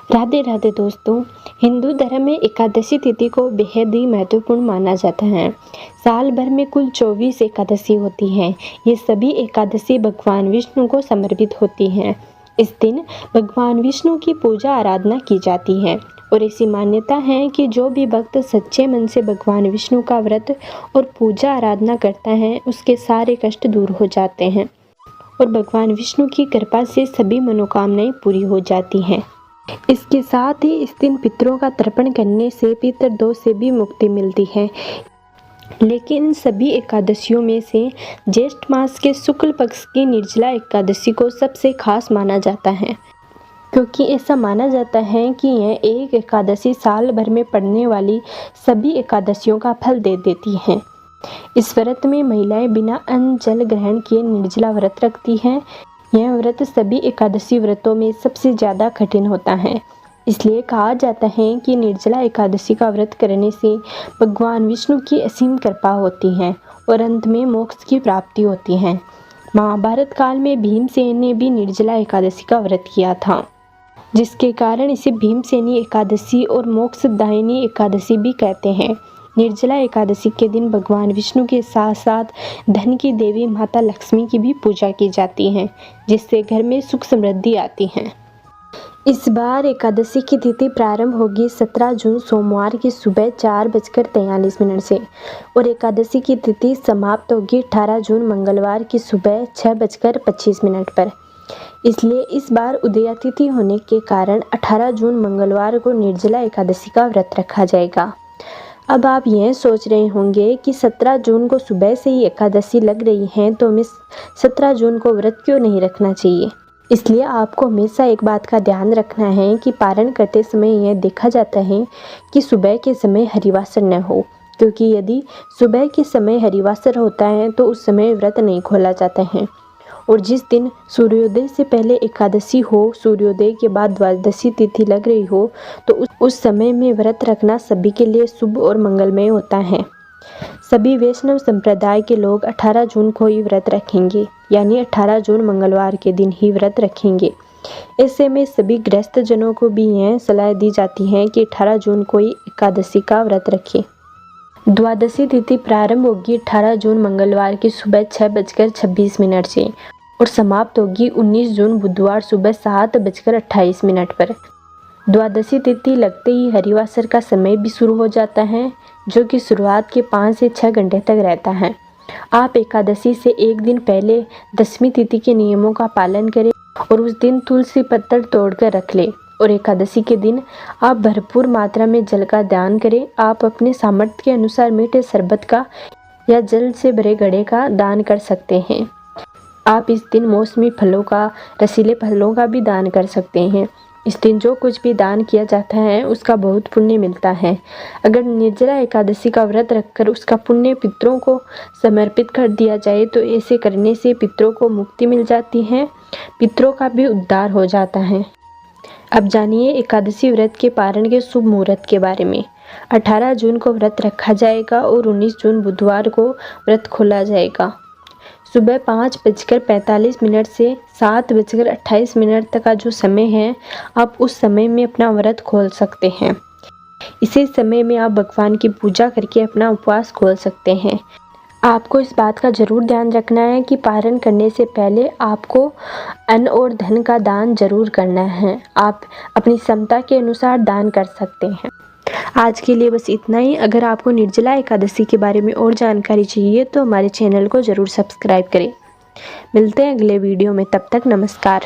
राधे राधे दोस्तों। हिंदू धर्म में एकादशी तिथि को बेहद ही महत्वपूर्ण माना जाता है। साल भर में कुल 24 एकादशी होती हैं। ये सभी एकादशी भगवान विष्णु को समर्पित होती हैं। इस दिन भगवान विष्णु की पूजा आराधना की जाती है और ऐसी मान्यता है कि जो भी भक्त सच्चे मन से भगवान विष्णु का व्रत और पूजा आराधना करता है उसके सारे कष्ट दूर हो जाते हैं और भगवान विष्णु की कृपा से सभी मनोकामनाएं पूरी हो जाती हैं। इसके साथ ही इस दिन पितरों का तर्पण करने से पितृदोष से भी मुक्ति मिलती है। लेकिन सभी एकादशियों में से ज्येष्ठ मास के शुक्ल पक्ष की निर्जला एकादशी को सबसे खास माना जाता है, क्योंकि ऐसा माना जाता है कि यह एक एकादशी साल भर में पड़ने वाली सभी एकादशियों का फल दे देती है। इस व्रत में महिलाएं बिना अन्न जल ग्रहण किए निर्जला व्रत रखती हैं। यह व्रत सभी एकादशी व्रतों में सबसे ज़्यादा कठिन होता है। इसलिए कहा जाता है कि निर्जला एकादशी का व्रत करने से भगवान विष्णु की असीम कृपा होती है और अंत में मोक्ष की प्राप्ति होती है। महाभारत काल में भीमसेन ने भी निर्जला एकादशी का व्रत किया था, जिसके कारण इसे भीमसेनी एकादशी और मोक्षदायिनी एकादशी भी कहते हैं। निर्जला एकादशी के दिन भगवान विष्णु के साथ साथ धन की देवी माता लक्ष्मी की भी पूजा की जाती है, जिससे घर में सुख समृद्धि आती है। इस बार एकादशी की तिथि प्रारंभ होगी 17 जून सोमवार की सुबह 4:43 से और एकादशी की तिथि समाप्त होगी 18 जून मंगलवार की सुबह 6:25 पर। इसलिए इस उदय उदयातिथि होने के कारण 18 जून मंगलवार को निर्जला एकादशी का व्रत रखा जाएगा। अब आप यह सोच रहे होंगे कि 17 जून को सुबह से ही एकादशी लग रही है, तो हमें 17 जून को व्रत क्यों नहीं रखना चाहिए। इसलिए आपको हमेशा एक बात का ध्यान रखना है कि पारण करते समय यह देखा जाता है कि सुबह के समय हरिवासर न हो, क्योंकि यदि सुबह के समय हरिवासर होता है तो उस समय व्रत नहीं खोला जाता है। और जिस दिन सूर्योदय से पहले एकादशी हो, सूर्योदय के बाद द्वादशी तिथि लग रही हो, तो उस समय में व्रत रखना सभी के लिए शुभ और मंगलमय होता है। सभी वैष्णव संप्रदाय के लोग 18 जून को ही व्रत रखेंगे, यानी 18 जून मंगलवार के दिन ही व्रत रखेंगे। ऐसे में सभी गृहस्थ जनों को भी यह सलाह दी जाती है कि 18 जून को ही एकादशी का व्रत रखें। द्वादशी तिथि प्रारंभ होगी 18 जून मंगलवार की सुबह 6:26 से और समाप्त होगी 19 जून बुधवार सुबह 7:28 पर। द्वादशी तिथि लगते ही हरिवासर का समय भी शुरू हो जाता है, जो कि शुरुआत के 5 से 6 घंटे तक रहता है। आप एकादशी से एक दिन पहले दशमी तिथि के नियमों का पालन करें और उस दिन तुलसी पत्तर तोड़कर रख लें और एकादशी के दिन आप भरपूर मात्रा में जल का दान करें। आप अपने सामर्थ्य के अनुसार मीठे शरबत का या जल से भरे घड़े का दान कर सकते हैं। आप इस दिन मौसमी फलों का, रसीले फलों का भी दान कर सकते हैं। इस दिन जो कुछ भी दान किया जाता है उसका बहुत पुण्य मिलता है। अगर निर्जला एकादशी का व्रत रखकर उसका पुण्य पितरों को समर्पित कर दिया जाए तो ऐसे करने से पितरों को मुक्ति मिल जाती है, पितरों का भी उद्धार हो जाता है। अब जानिए एकादशी व्रत के पारण के शुभ मुहूर्त के बारे में। 18 जून को व्रत रखा जाएगा और 19 जून बुधवार को व्रत खोला जाएगा। सुबह 5:45 से 7:28 तक का जो समय है, आप उस समय में अपना व्रत खोल सकते हैं। इसी समय में आप भगवान की पूजा करके अपना उपवास खोल सकते हैं। आपको इस बात का जरूर ध्यान रखना है कि पारण करने से पहले आपको अन्न और धन का दान जरूर करना है। आप अपनी क्षमता के अनुसार दान कर सकते हैं। आज के लिए बस इतना ही। अगर आपको निर्जला एकादशी के बारे में और जानकारी चाहिए तो हमारे चैनल को ज़रूर सब्सक्राइब करें। मिलते हैं अगले वीडियो में, तब तक नमस्कार।